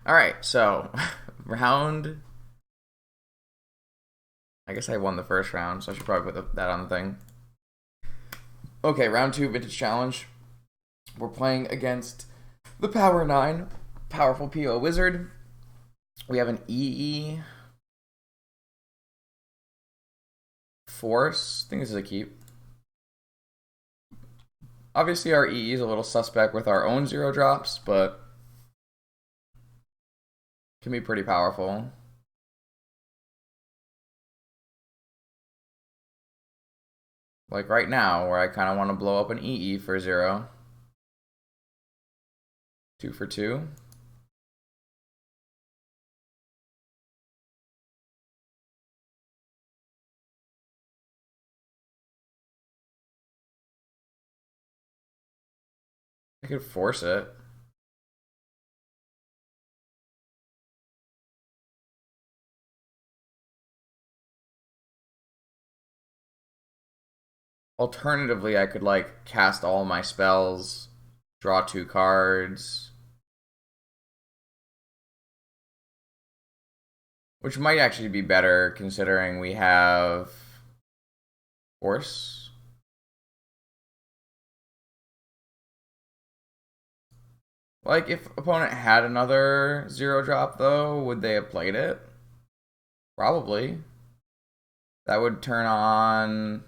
All right, so round. I guess I won the first round, so I should probably put that on the thing. Okay, round two, vintage challenge. We're playing against the Power Nine, powerful PO wizard. We have an EE force. I think this is a keep. Obviously, our EE is a little suspect with our own zero drops, but can be pretty powerful. Like right now, where I kind of want to blow up an EE for zero. 2 for 2. I could force it. Alternatively, I could like cast all my spells, draw 2 cards, which might actually be better considering we have force. Like if opponent had another zero drop though, would they have played it? Probably. That would turn on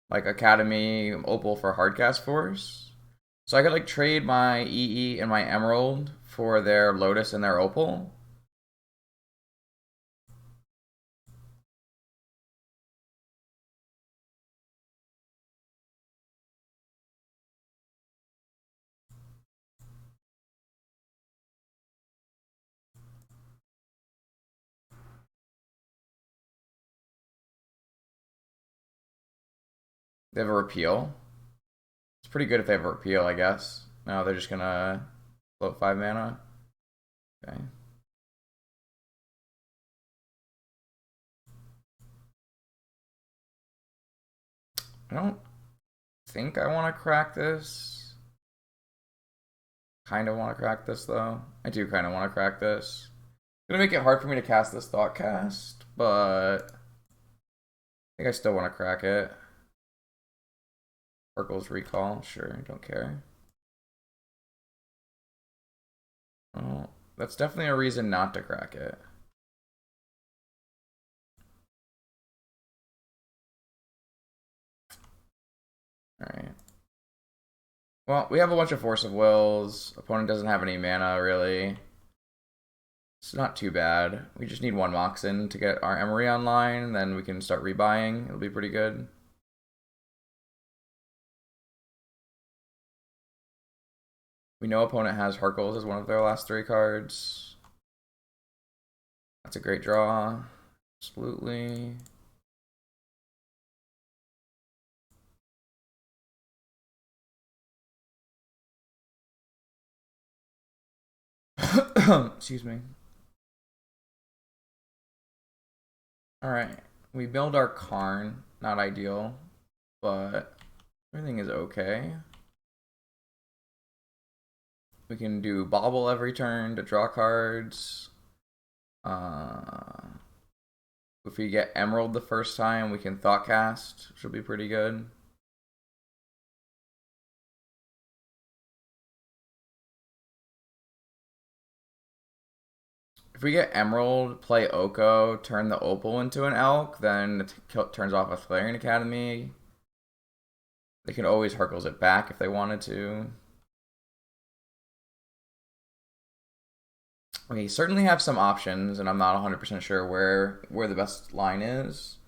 like Academy Opal for Hardcast Force. So I could like trade my EE and my Emerald for their Lotus and their Opal. They have a repeal. It's pretty good if they have a repeal, I guess. No, they're just gonna float 5 mana. Okay. I don't think I want to crack this. Kind of want to crack this though. I do kind of want to crack this. It's gonna make it hard for me to cast this Thoughtcast, but I think I still want to crack it. Oracle's Recall, sure, don't care. Oh, that's definitely a reason not to crack it. Alright. Well, we have a bunch of Force of Wills. Opponent doesn't have any mana, really. It's not too bad. We just need one Moxen to get our Emery online, then we can start rebuying. It'll be pretty good. We know opponent has Harkles as one of their last 3 cards. That's a great draw. Absolutely. Excuse me. Alright. We build our Karn. Not ideal, but everything is okay. We can do Bobble every turn to draw cards. If we get Emerald the first time, we can Thoughtcast, which will be pretty good. If we get Emerald, play Oko, turn the Opal into an Elk, then it turns off a Flaring Academy. They can always Hercules it back if they wanted to. We certainly have some options, and I'm not 100% sure where the best line is.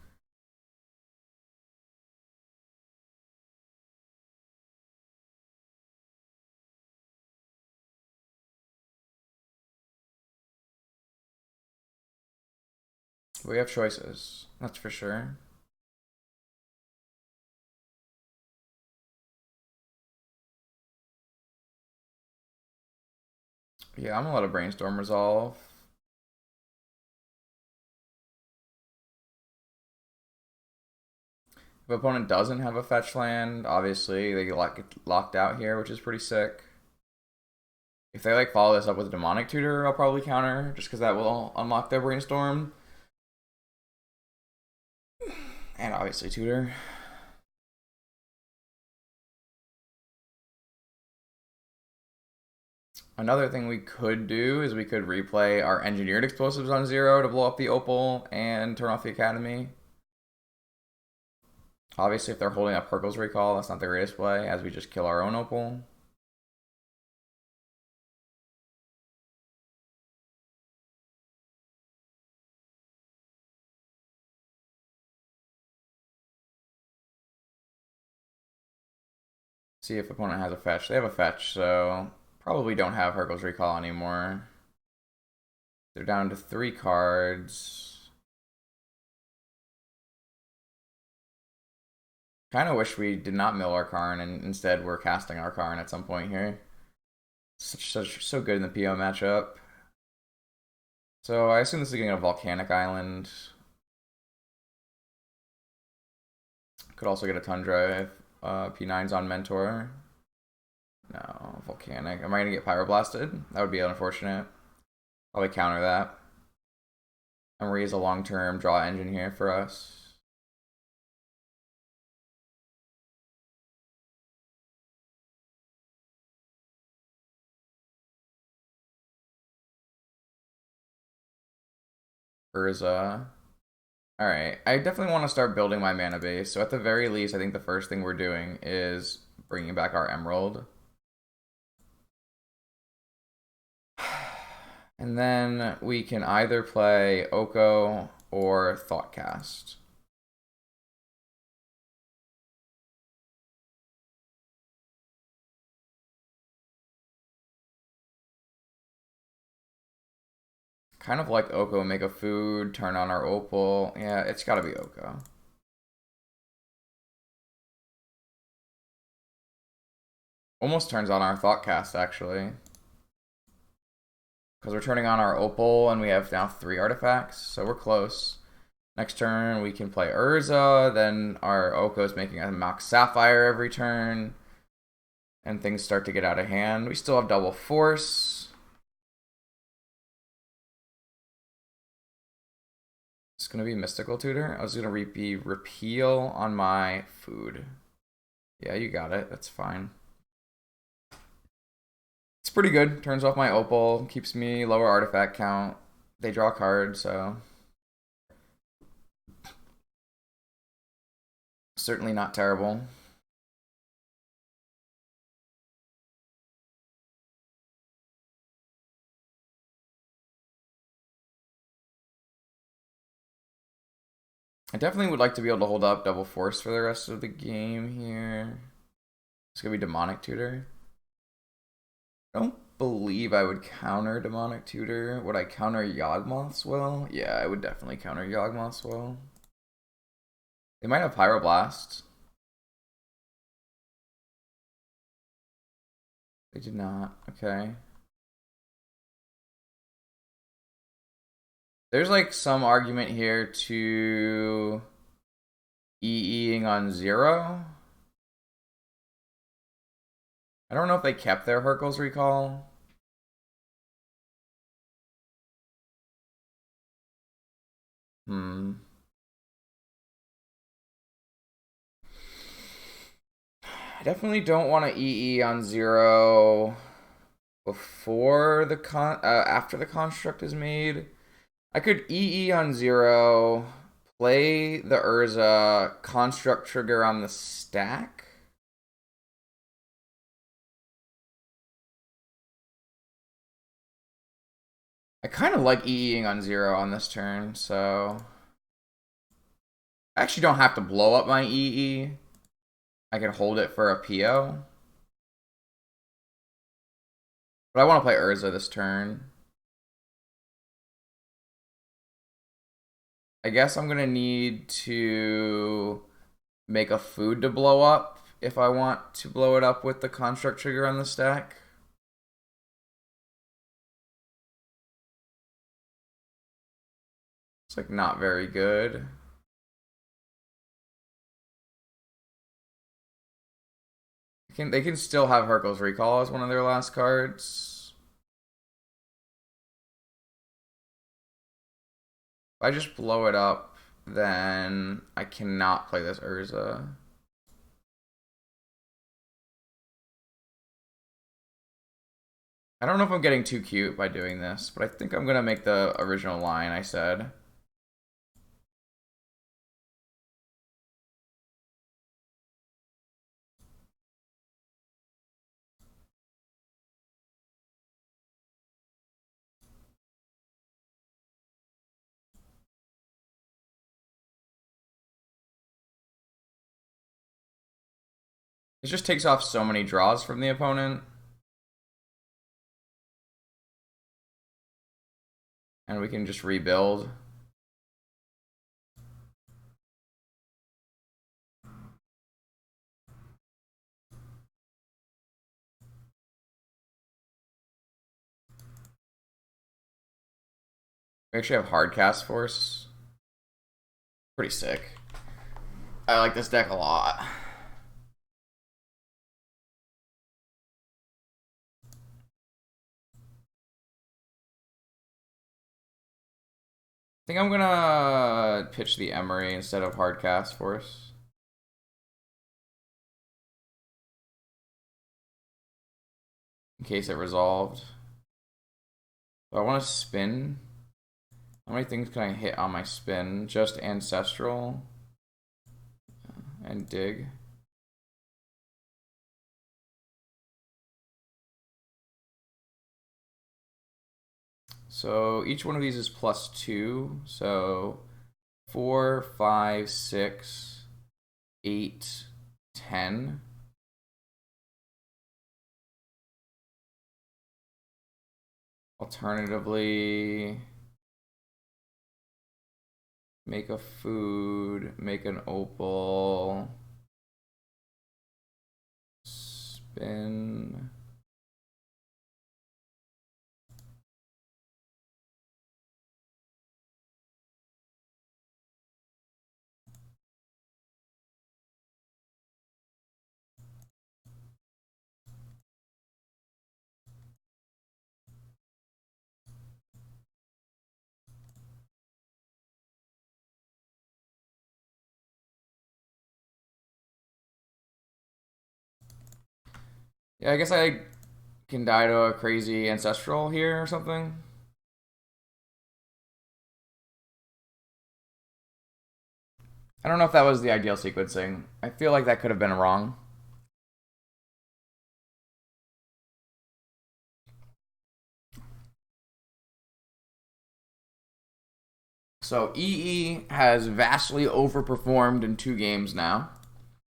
We have choices, that's for sure. Yeah, I'm gonna let a Brainstorm resolve. If opponent doesn't have a fetch land, obviously they get locked out here, which is pretty sick. If they like follow this up with a demonic tutor, I'll probably counter just because that will unlock their brainstorm. And obviously tutor. Another thing we could do is we could replay our engineered explosives on 0 to blow up the opal and turn off the academy. Obviously, if they're holding up Hercule's recall, that's not the greatest play, as we just kill our own opal. See if opponent has a fetch. They have a fetch, so probably don't have Hercule's recall anymore. They're down to 3 cards. Kind of wish we did not mill our Karn and instead we're casting our Karn at some point here. So good in the PO matchup. So I assume this is getting a volcanic island. Could also get a Tundra if P9's on Mentor. No, volcanic. Am I gonna get pyroblasted? That would be unfortunate. Probably counter that. Emery is a long-term draw engine here for us. Urza. Alright, I definitely want to start building my mana base. So at the very least, I think the first thing we're doing is bringing back our Emerald. And then we can either play Oko or Thoughtcast. Kind of like Oko, make a food, turn on our Opal. Yeah, it's gotta be Oko. Almost turns on our Thoughtcast, actually. Because we're turning on our Opal, and we have now 3 artifacts, so we're close. Next turn, we can play Urza, then our Oko is making a Mox Sapphire every turn, and things start to get out of hand. We still have double force. It's going to be Mystical Tutor. I was going to be Repeal on my food. Yeah, you got it. That's fine. It's pretty good. Turns off my Opal, keeps me lower artifact count. They draw a card, so certainly not terrible. I definitely would like to be able to hold up double force for the rest of the game here. It's gonna be Demonic Tutor. I don't believe I would counter Demonic Tutor. Would I counter Yawgmoth's Well? Yeah, I would definitely counter Yawgmoth's Well. They might have Pyroblast. They did not. Okay. There's like some argument here to EEing on 0. I don't know if they kept their Hercule's recall. I definitely don't want to EE on 0 before the after the construct is made. I could EE on 0, play the Urza, construct trigger on the stack. I kind of like EEing on 0 on this turn, so I actually don't have to blow up my EE. I can hold it for a PO. But I want to play Urza this turn. I guess I'm going to need to make a food to blow up if I want to blow it up with the construct trigger on the stack. It's like not very good. They can still have Hercule's Recall as one of their last cards. If I just blow it up, then I cannot play this Urza. I don't know if I'm getting too cute by doing this, but I think I'm gonna make the original line I said. It just takes off so many draws from the opponent. And we can just rebuild. We actually have hard cast force. Pretty sick. I like this deck a lot. I think I'm gonna pitch the Emery instead of hard cast force. In case it resolved. So I want to spin. How many things can I hit on my spin? Just Ancestral and Dig. So each one of these is +2. So 4, 5, 6, 8, 10. Alternatively, make a food, make an opal, spin. Yeah, I guess I can die to a crazy ancestral here or something. I don't know if that was the ideal sequencing. I feel like that could have been wrong. So EE has vastly overperformed in 2 games now.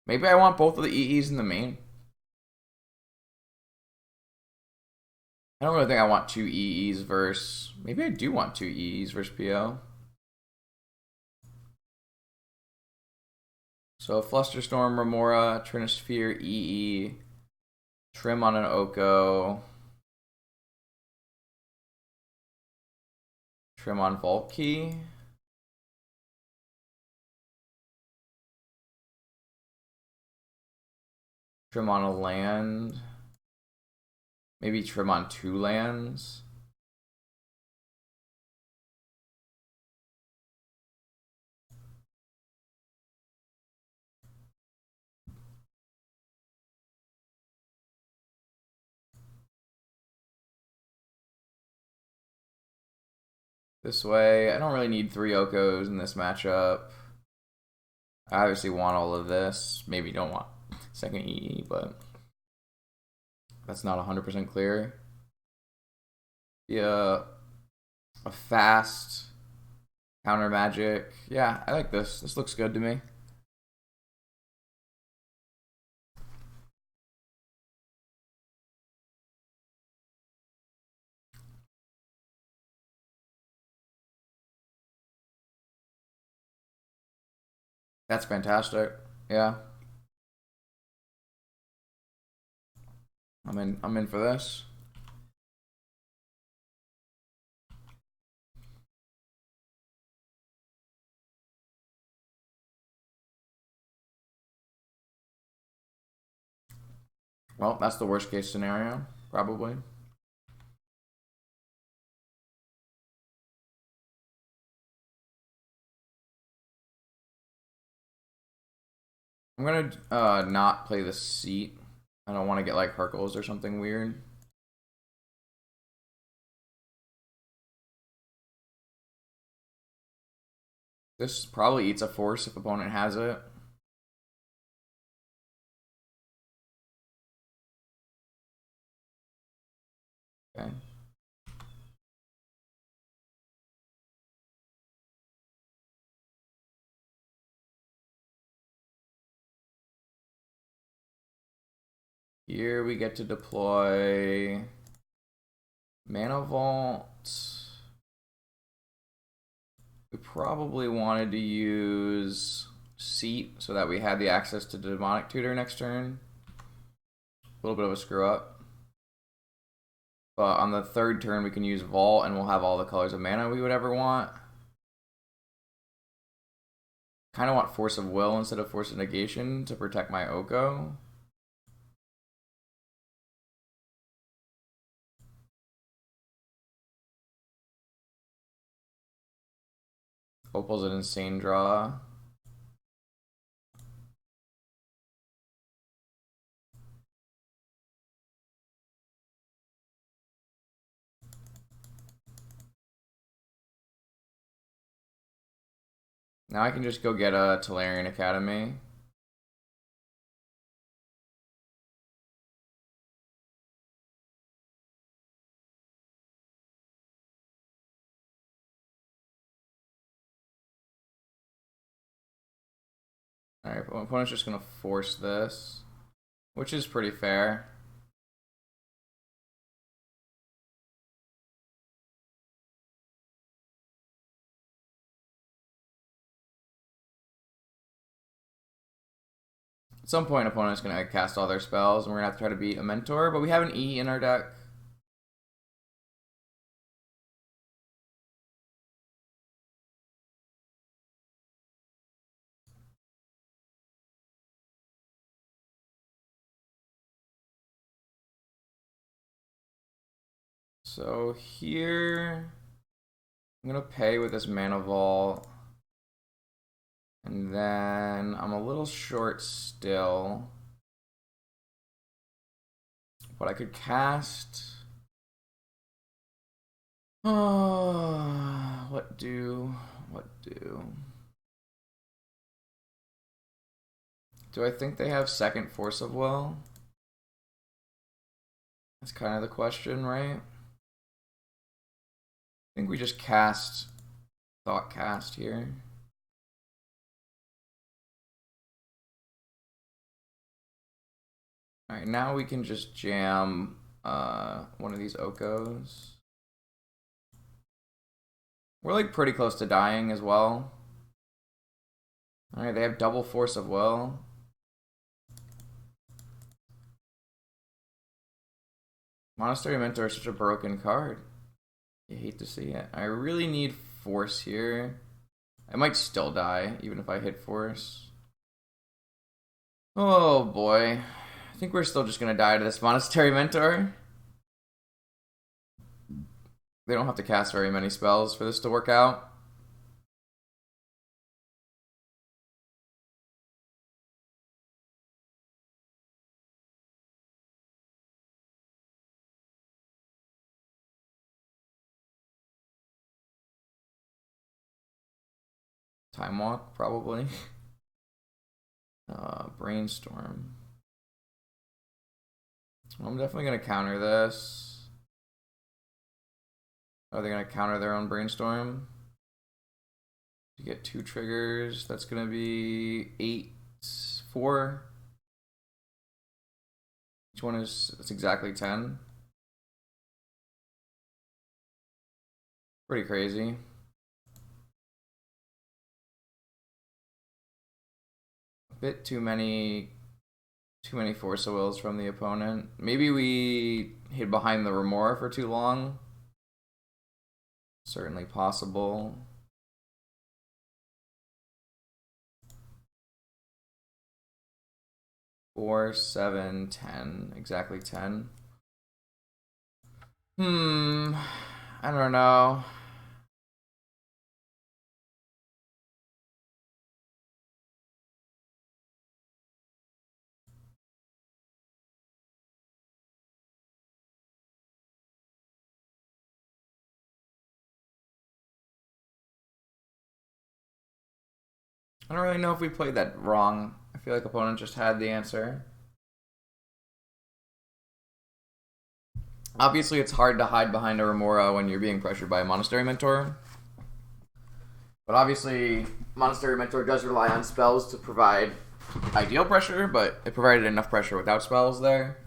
Maybe I want both of the EEs in the main. I don't really think I want 2 EEs versus. Maybe I do want 2 EEs versus PO. So Flusterstorm, Remora, Trinisphere, EE, Trim on an Oko, Trim on Vault Key. Trim on a land. Maybe trim on 2 lands. This way, I don't really need 3 Okos in this matchup. I obviously want all of this. Maybe don't want second EE, but that's not 100% clear. Yeah, a fast counter magic. Yeah, I like this. This looks good to me. That's fantastic. Yeah, I'm in. I'm in for this. Well, that's the worst case scenario, probably. I'm gonna not play the seat. I don't want to get like Hercules or something weird. This probably eats a force if opponent has it. Okay. Here we get to deploy Mana Vault. We probably wanted to use Seat so that we had the access to Demonic Tutor next turn. A little bit of a screw up. But on the third turn, we can use Vault and we'll have all the colors of mana we would ever want. Kind of want Force of Will instead of Force of Negation to protect my Oko. Opal's an insane draw. Now I can just go get a Tolarian Academy. Alright, my opponent's just gonna force this, which is pretty fair. At some point, opponent's gonna cast all their spells, and we're gonna have to try to beat a Mentor, but we have an E in our deck. So here, I'm gonna pay with this Mana Vault. And then I'm a little short still. But I could cast. Oh, what do? What do? Do I think they have second Force of Will? That's kind of the question, right? I think we just cast Thought Cast here. Alright, now we can just jam one of these Okos. We're like pretty close to dying as well. Alright, they have double Force of Will. Monastery Mentor is such a broken card. You hate to see it. I really need Force here. I might still die, even if I hit Force. Oh boy. I think we're still just gonna die to this Monastery Mentor. They don't have to cast very many spells for this to work out. Time Walk, probably. Brainstorm. I'm definitely gonna counter this. Are they gonna counter their own Brainstorm? You get 2 triggers. That's gonna be 8, 4. Each one is, that's exactly 10. Pretty crazy. A bit too many Force of Wills from the opponent. Maybe we hid behind the Remora for too long. Certainly possible. Four, 7, 10. Exactly 10. I don't know. I don't really know if we played that wrong. I feel like opponent just had the answer. Obviously, it's hard to hide behind a Remora when you're being pressured by a Monastery Mentor. But obviously, Monastery Mentor does rely on spells to provide ideal pressure, but it provided enough pressure without spells there.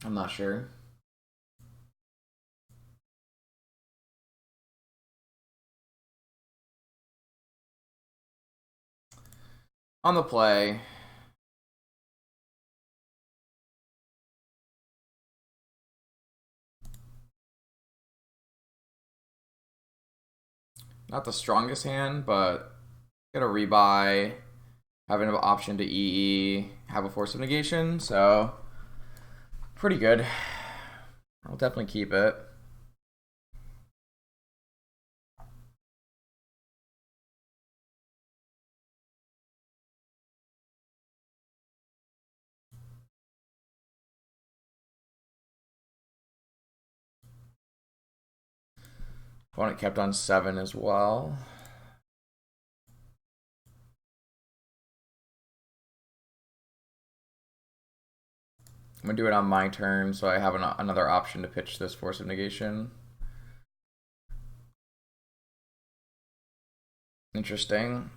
I'm not sure. On the play, not the strongest hand, but get a rebuy, have an option to EE, have a force of negation, so pretty good. I'll definitely keep it. Opponent kept on 7 as well. I'm going to do it on my turn, so I have another option to pitch this force of negation. Interesting.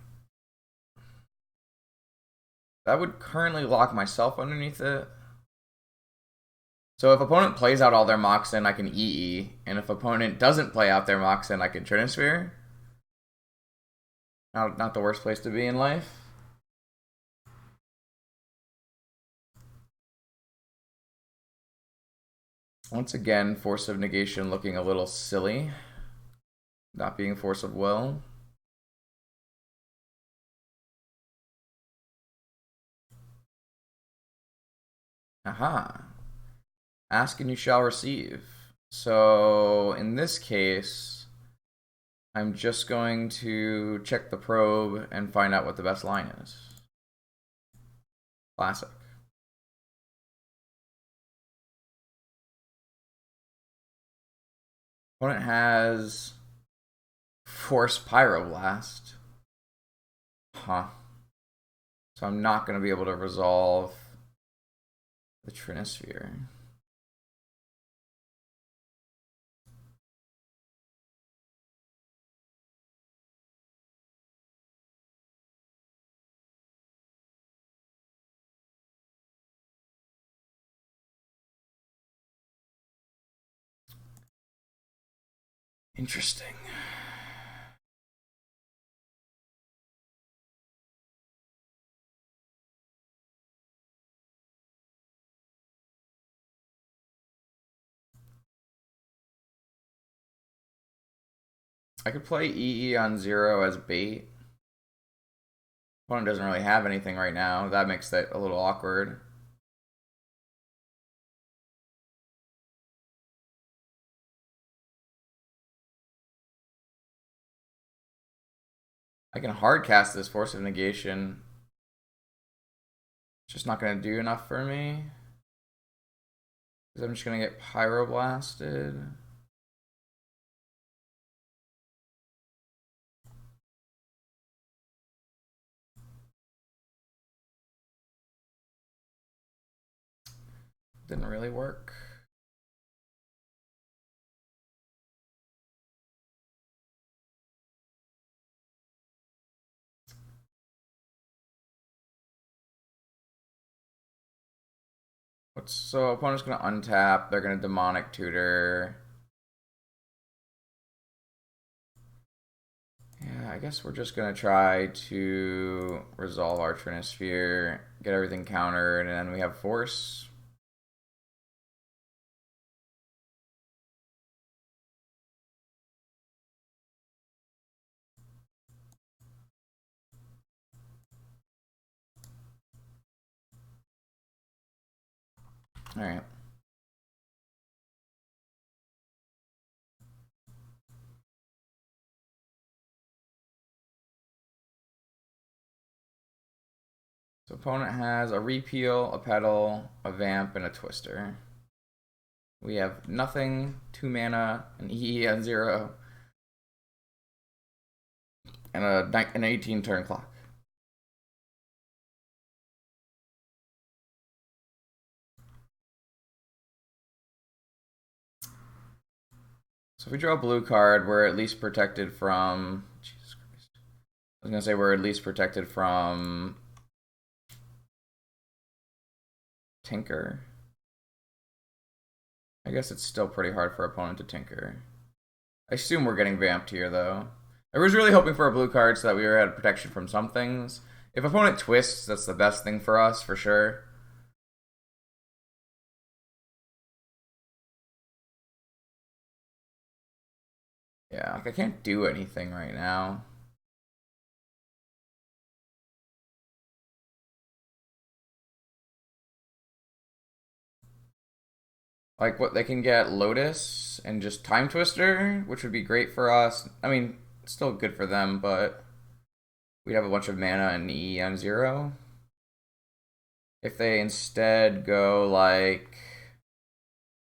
That would currently lock myself underneath it. So if opponent plays out all their Moxen, I can EE. And if opponent doesn't play out their Moxen, I can Trinisphere. Not the worst place to be in life. Once again, force of negation looking a little silly. Not being force of will. Aha. Ask and you shall receive. So in this case, I'm just going to check the probe and find out what the best line is. Classic. Opponent has Force Pyroblast. Huh. So I'm not going to be able to resolve the Trinisphere. Interesting. I could play EE on 0 as bait. Opponent doesn't really have anything right now. That makes that a little awkward. I can hard cast this Force of Negation. It's just not going to do enough for me. Because I'm just going to get Pyroblasted. Didn't really work. So opponent's gonna untap. They're gonna demonic tutor. Yeah, I guess we're just gonna try to resolve our Trinisphere, get everything countered, and then we have force. All right. So opponent has a repeal, a pedal, a vamp, and a twister. We have nothing, 2 mana, an EE on 0, and an 18 turn clock. So if we draw a blue card, we're at least protected from. Jesus Christ. I was gonna say we're at least protected from Tinker. I guess it's still pretty hard for opponent to Tinker. I assume we're getting vamped here, though. I was really hoping for a blue card so that we had protection from some things. If opponent twists, that's the best thing for us, for sure. Yeah, like I can't do anything right now. Like what they can get Lotus and just Time Twister, which would be great for us. I mean, still good for them, but we'd have a bunch of mana and E on 0. If they instead go like,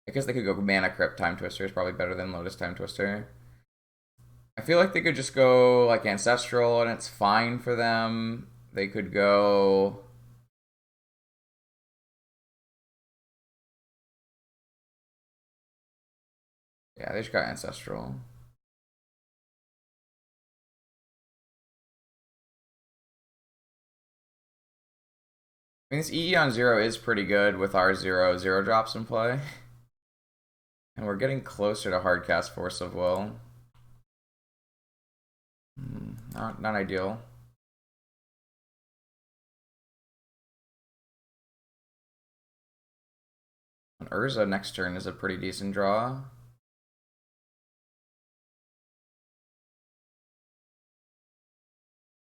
I guess they could go Mana Crypt Time Twister is probably better than Lotus Time Twister. I feel like they could just go like Ancestral and it's fine for them. They could go. Yeah, they just got Ancestral. I mean, this EE on 0 is pretty good with our 0/0 drops in play. And we're getting closer to Hardcast Force of Will. Not ideal. An Urza next turn is a pretty decent draw.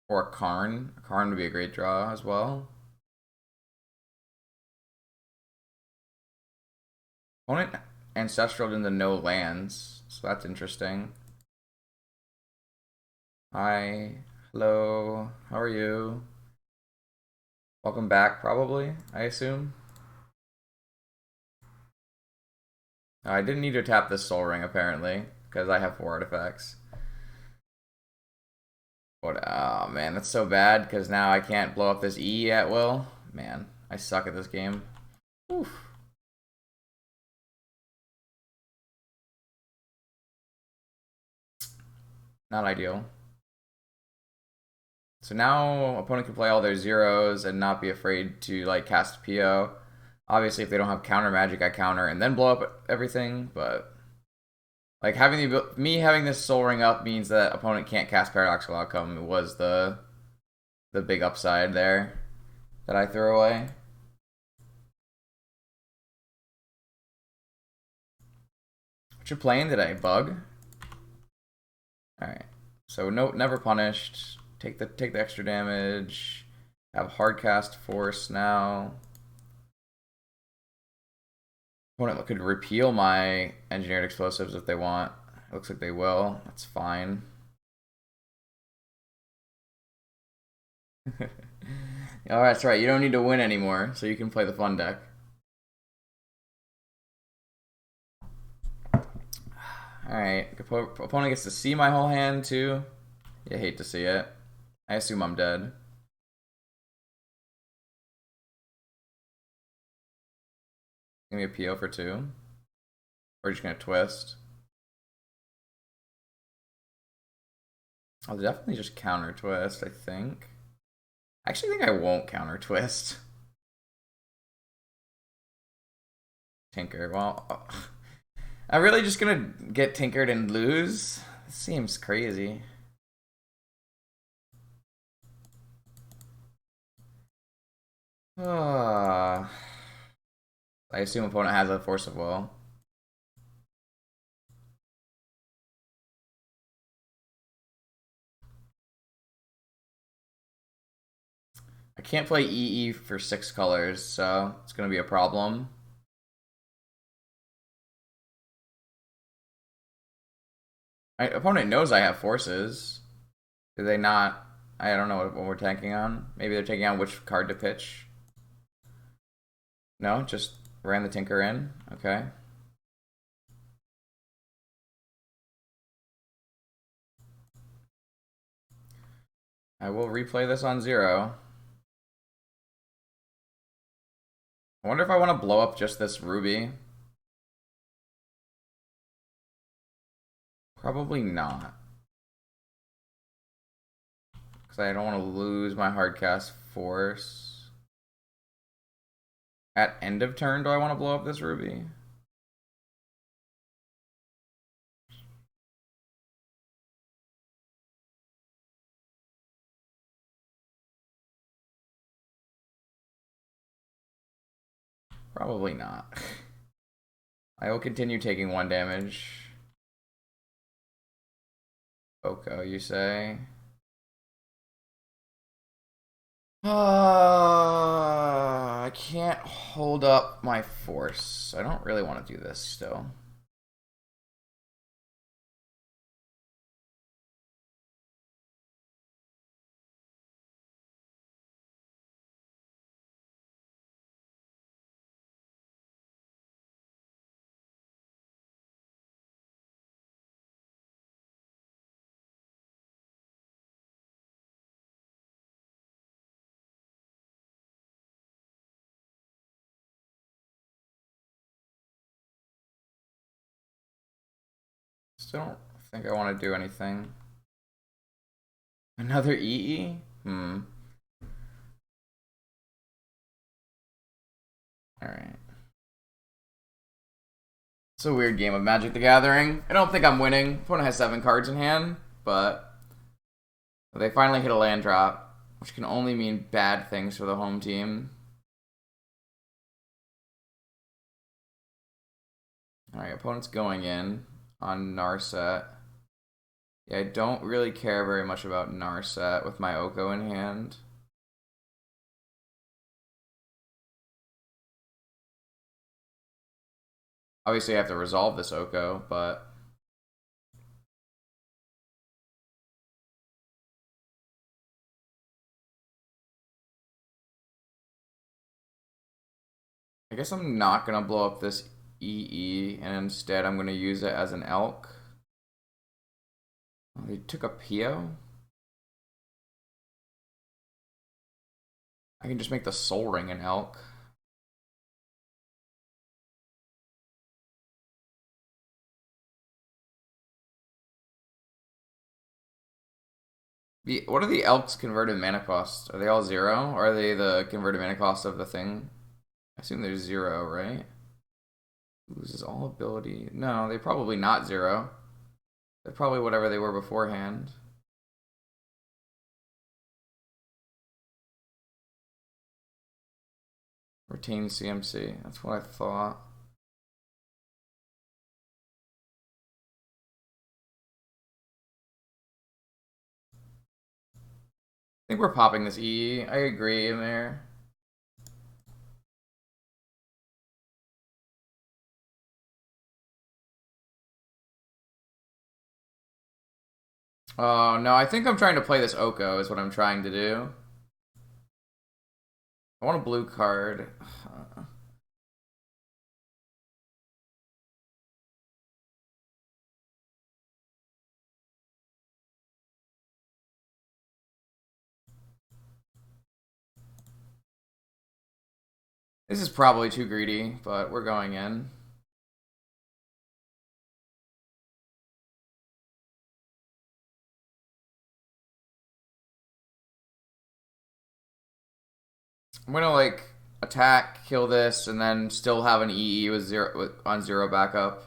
Or a Karn. A Karn would be a great draw as well. Opponent Ancestral into no lands, so that's interesting. Hi. Hello. How are you? Welcome back, probably, I assume. I didn't need to tap this Soul Ring, apparently, because I have 4 artifacts. But, oh man, that's so bad, because now I can't blow up this E at will. Man, I suck at this game. Oof. Not ideal. So now opponent can play all their zeros and not be afraid to like cast PO. Obviously, if they don't have counter magic, I counter and then blow up everything. But like having me having this Soul Ring up means that opponent can't cast Paradoxical Outcome. Was the big upside there that I threw away. What you playing today, Bug? All right. So no, never punished. Take the extra damage. Have hard cast force now. Opponent could repeal my engineered explosives if they want. It looks like they will. That's fine. Oh, that's right. You don't need to win anymore, so you can play the fun deck. Alright. Opponent gets to see my whole hand, too. You hate to see it. I assume I'm dead. Give me a PO for 2. We're just gonna twist. I'll definitely just counter twist, I think. I actually think I won't counter twist. Tinker. Well, I'm really just gonna get tinkered and lose? This seems crazy. I assume opponent has a Force of Will. I can't play EE for 6 colors, so it's gonna be a problem. My opponent knows I have forces. Do they not? I don't know what we're tanking on. Maybe they're taking on which card to pitch. No, just ran the Tinker in. Okay. I will replay this on 0. I wonder if I want to blow up just this ruby. Probably not. Because I don't want to lose my hardcast force. At end of turn, do I want to blow up this ruby? Probably not. I will continue taking 1 damage. Oko, you say? I can't hold up my force. I don't really want to do this still. Still don't think I want to do anything. Another EE? Alright. It's a weird game of Magic the Gathering. I don't think I'm winning. Opponent has 7 cards in hand, but they finally hit a land drop, which can only mean bad things for the home team. Alright, opponent's going in on Narset. Yeah, I don't really care very much about Narset with my Oko in hand. Obviously, I have to resolve this Oko, but I guess I'm not going to blow up this EE, and instead I'm going to use it as an Elk. Oh, they took a Pio? I can just make the Soul Ring an Elk. What are the Elks' converted mana cost? Are they all 0? Or are they the converted mana cost of the thing? I assume they're 0, right? Loses all ability. No, they're probably not 0. They're probably whatever they were beforehand. Retain CMC. That's what I thought. I think we're popping this E. I agree in there. Oh, no, I think I'm trying to play this Oko is what I'm trying to do. I want a blue card. This is probably too greedy, but we're going in. I'm gonna like attack, kill this, and then still have an EE with on 0 backup.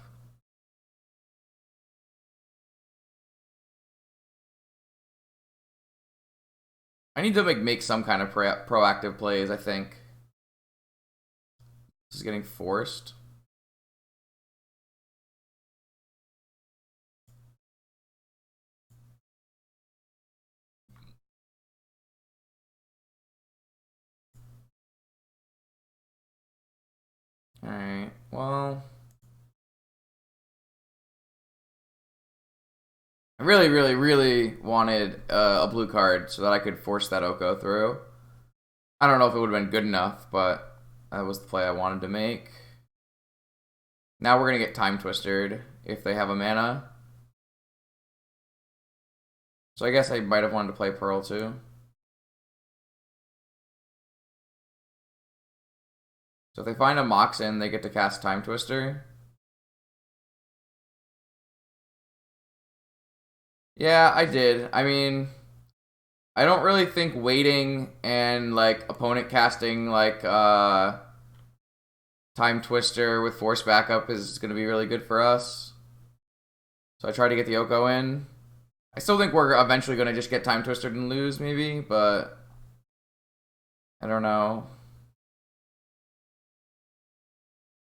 I need to make some kind of proactive plays, I think. This is getting forced. Alright, well. I really, really, really wanted a blue card so that I could force that Oko through. I don't know if it would have been good enough, but that was the play I wanted to make. Now we're going to get Time Twistered if they have a mana. So I guess I might have wanted to play Pearl too. So if they find a Moxen, they get to cast Time Twister. Yeah, I did. I mean, I don't really think waiting and like opponent casting like Time Twister with Force Backup is going to be really good for us. So I tried to get the Oko in. I still think we're eventually going to just get Time Twisted and lose, maybe, but I don't know.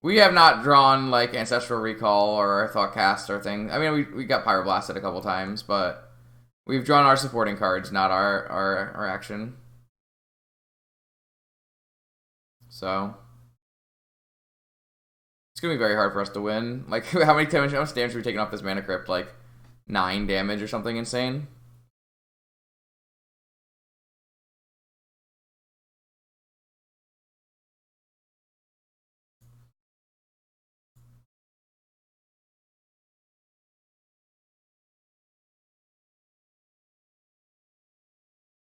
We have not drawn like Ancestral Recall or Thoughtcast or thing. I mean, we got Pyroblasted a couple times, but we've drawn our supporting cards, not our action. So it's gonna be very hard for us to win. Like, how much damage are we taking off this Mana Crypt? Like 9 damage or something insane.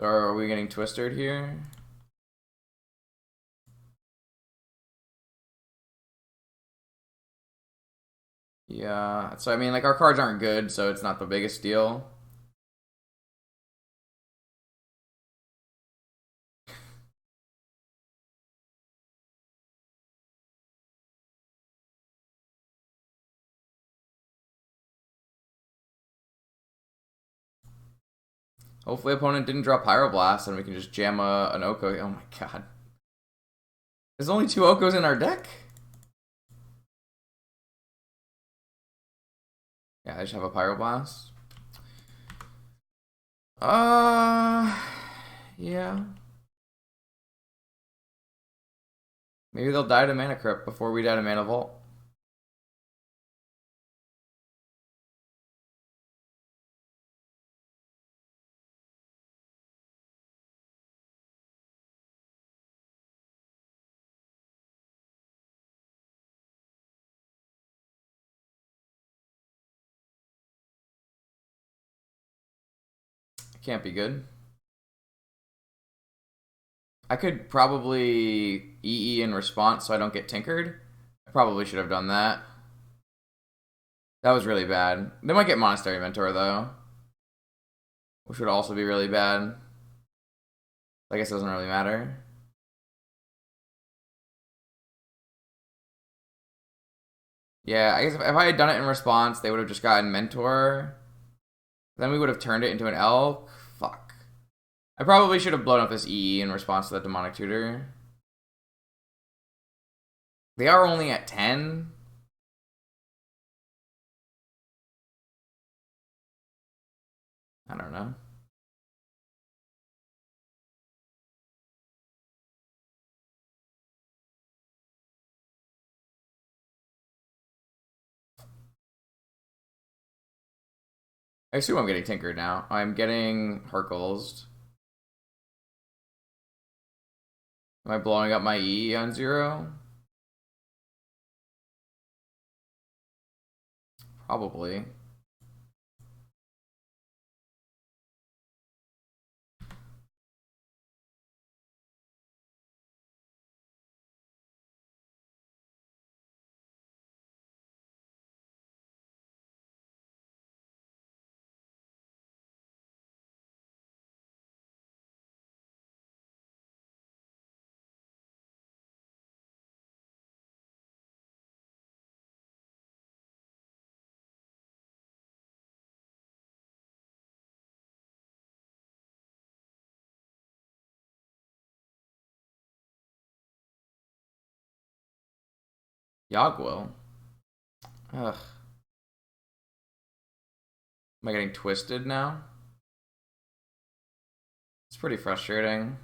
Or are we getting twisted here? Yeah. So I mean, like our cards aren't good, so it's not the biggest deal. Hopefully, opponent didn't draw Pyroblast, and we can just jam an Oko. Oh my god. There's only 2 Okos in our deck? Yeah, I just have a Pyroblast. Yeah. Maybe they'll die to Mana Crypt before we die to Mana Vault. Can't be good. I could probably EE in response so I don't get tinkered. I probably should have done that. That was really bad. They might get Monastery Mentor, though. Which would also be really bad. I guess it doesn't really matter. Yeah, I guess if I had done it in response, they would have just gotten Mentor. Then we would have turned it into an elk. Fuck. I probably should have blown up this EE in response to that Demonic Tutor. They are only at 10. I don't know. I assume I'm getting tinkered now. I'm getting Hercules. Am I blowing up my E on 0? Probably. Yogwill. Ugh. Am I getting twisted now? It's pretty frustrating.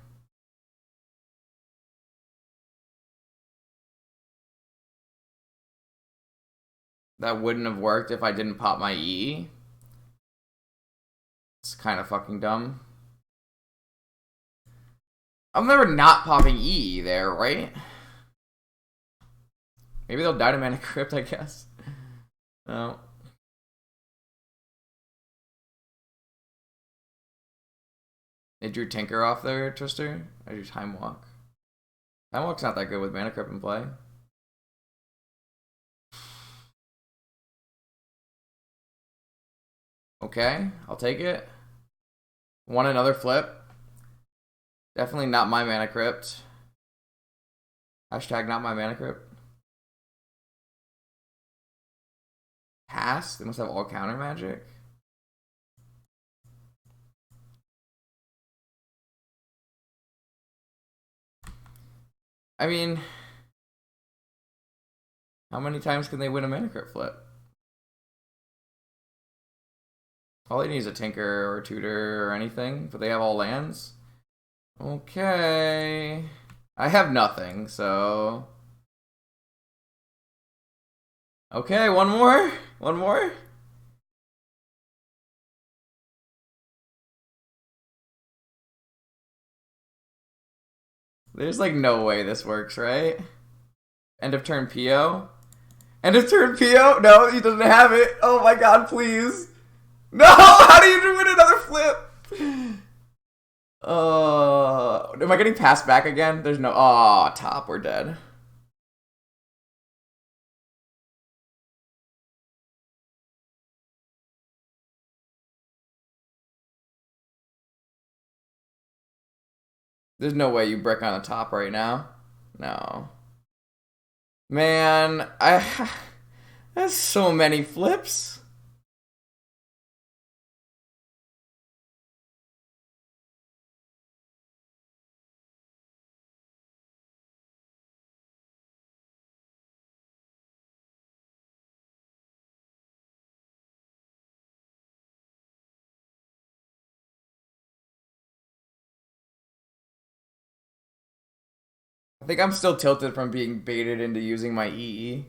That wouldn't have worked if I didn't pop my E. It's kind of fucking dumb. I'm never not popping E there, right? Maybe they'll die to Mana Crypt, I guess. No. They drew Tinker off there, Twister. I drew Time Walk. Time Walk's not that good with Mana Crypt in play. Okay, I'll take it. Want another flip? Definitely not my Mana Crypt. Hashtag not my Mana Crypt. Pass? They must have all counter magic. I mean, how many times can they win a Mana Crypt flip? All they need is a Tinker or a Tutor or anything, but they have all lands. Okay. I have nothing, so... Okay, one more? One more? There's like no way this works, right? End of turn PO? End of turn PO? No, he doesn't have it. Oh my god, please. No! How do you win another flip? Am I getting passed back again? There's no... Oh, top, we're dead. There's no way you brick on the top right now. No. Man, that's so many flips. I think I'm still tilted from being baited into using my EE.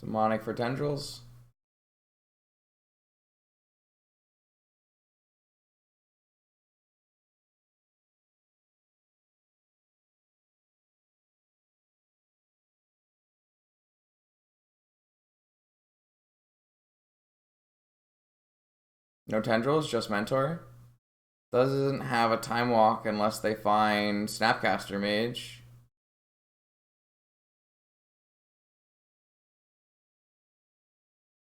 Demonic for tendrils. No tendrils, just mentor. Doesn't have a time walk unless they find Snapcaster Mage.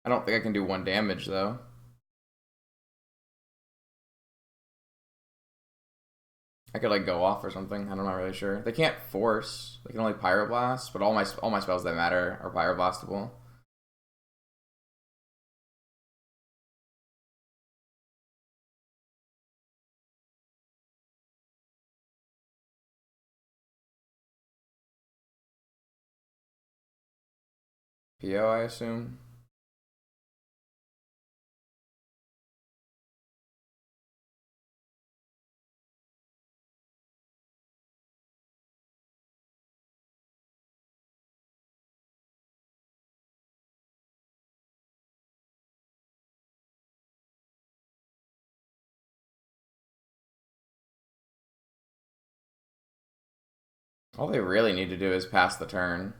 I don't think I can do 1 damage though. I could like go off or something. I'm not really sure. They can't force. They can only pyroblast, but all my spells that matter are pyroblastable. PO, I assume. All they really need to do is pass the turn.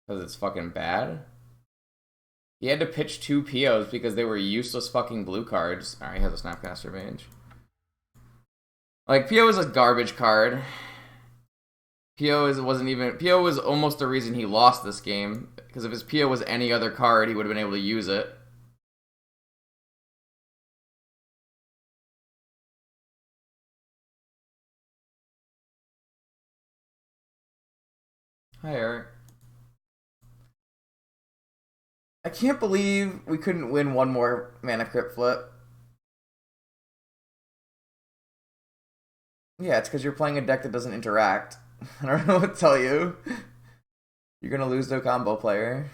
Because it's fucking bad. He had to pitch 2 POs because they were useless fucking blue cards. Alright, he has a Snapcaster Mage. Like, PO is a garbage card. PO was almost the reason he lost this game. Because if his PO was any other card, he would have been able to use it. Hi, Eric. I can't believe we couldn't win one more Mana Crypt flip. Yeah, it's because you're playing a deck that doesn't interact. I don't know what to tell you. You're gonna lose to a combo player.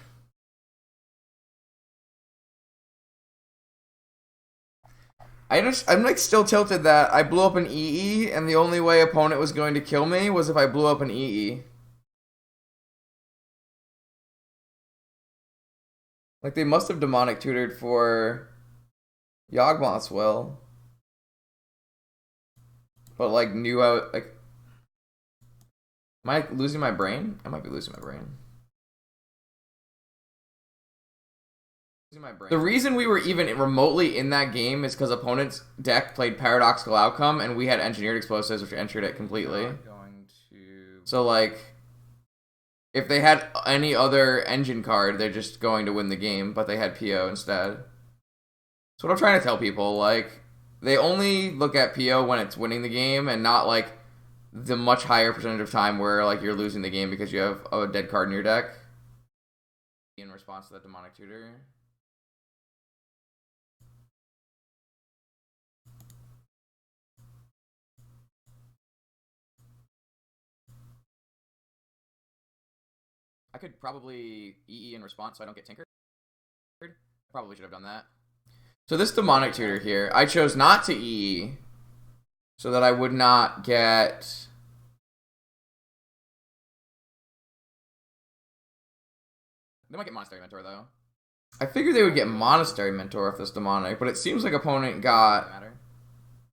I'm like still tilted that I blew up an EE, and the only way opponent was going to kill me was if I blew up an EE. Like they must have demonic tutored for Yawgmoth's will, but like knew I like. Am I losing my brain? I might be losing my brain. The reason we were even remotely in that game is because opponent's deck played Paradoxical Outcome, and we had Engineered Explosives, which entered it completely. So, like, if they had any other engine card, they're just going to win the game, but they had PO instead. That's what I'm trying to tell people. Like, they only look at PO when it's winning the game, and not, like, the much higher percentage of time where, like, you're losing the game because you have a dead card in your deck. In response to that Demonic Tutor. I could probably EE in response so I don't get tinkered. I probably should have done that. So this Demonic Tutor here, I chose not to EE so that I would not get... They might get Monastery Mentor, though. I figured they would get Monastery Mentor if this Demonic, but it seems like opponent got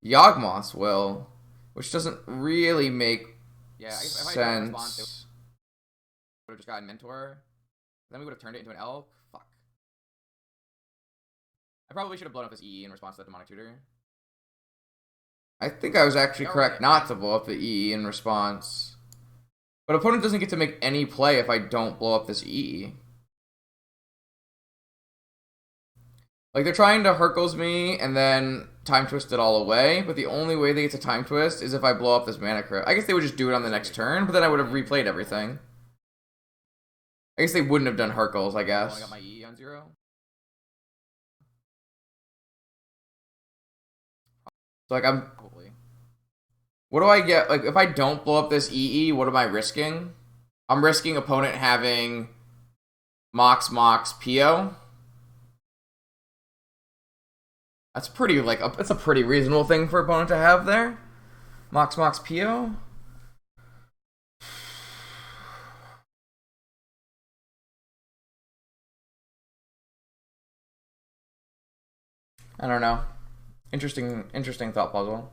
Yawgmoth's Will, which doesn't really make sense. Would have just gotten Mentor. Then we would have turned it into an elk. Fuck. I probably should have blown up this EE in response to that Demonic Tutor. I think I was actually correct not to blow up the EE in response. But opponent doesn't get to make any play if I don't blow up this EE. Like, they're trying to Hercules me and then time twist it all away, but the only way they get to time twist is if I blow up this Mana Crypt. I guess they would just do it on the next turn, but then I would have replayed everything. I guess they wouldn't have done Hercules, I guess. I got my EE on 0. So, like, I'm... What do I get? Like, if I don't blow up this EE, what am I risking? I'm risking opponent having Mox PO. That's pretty, like, that's a pretty reasonable thing for opponent to have there. Mox PO. I don't know. Interesting thought puzzle.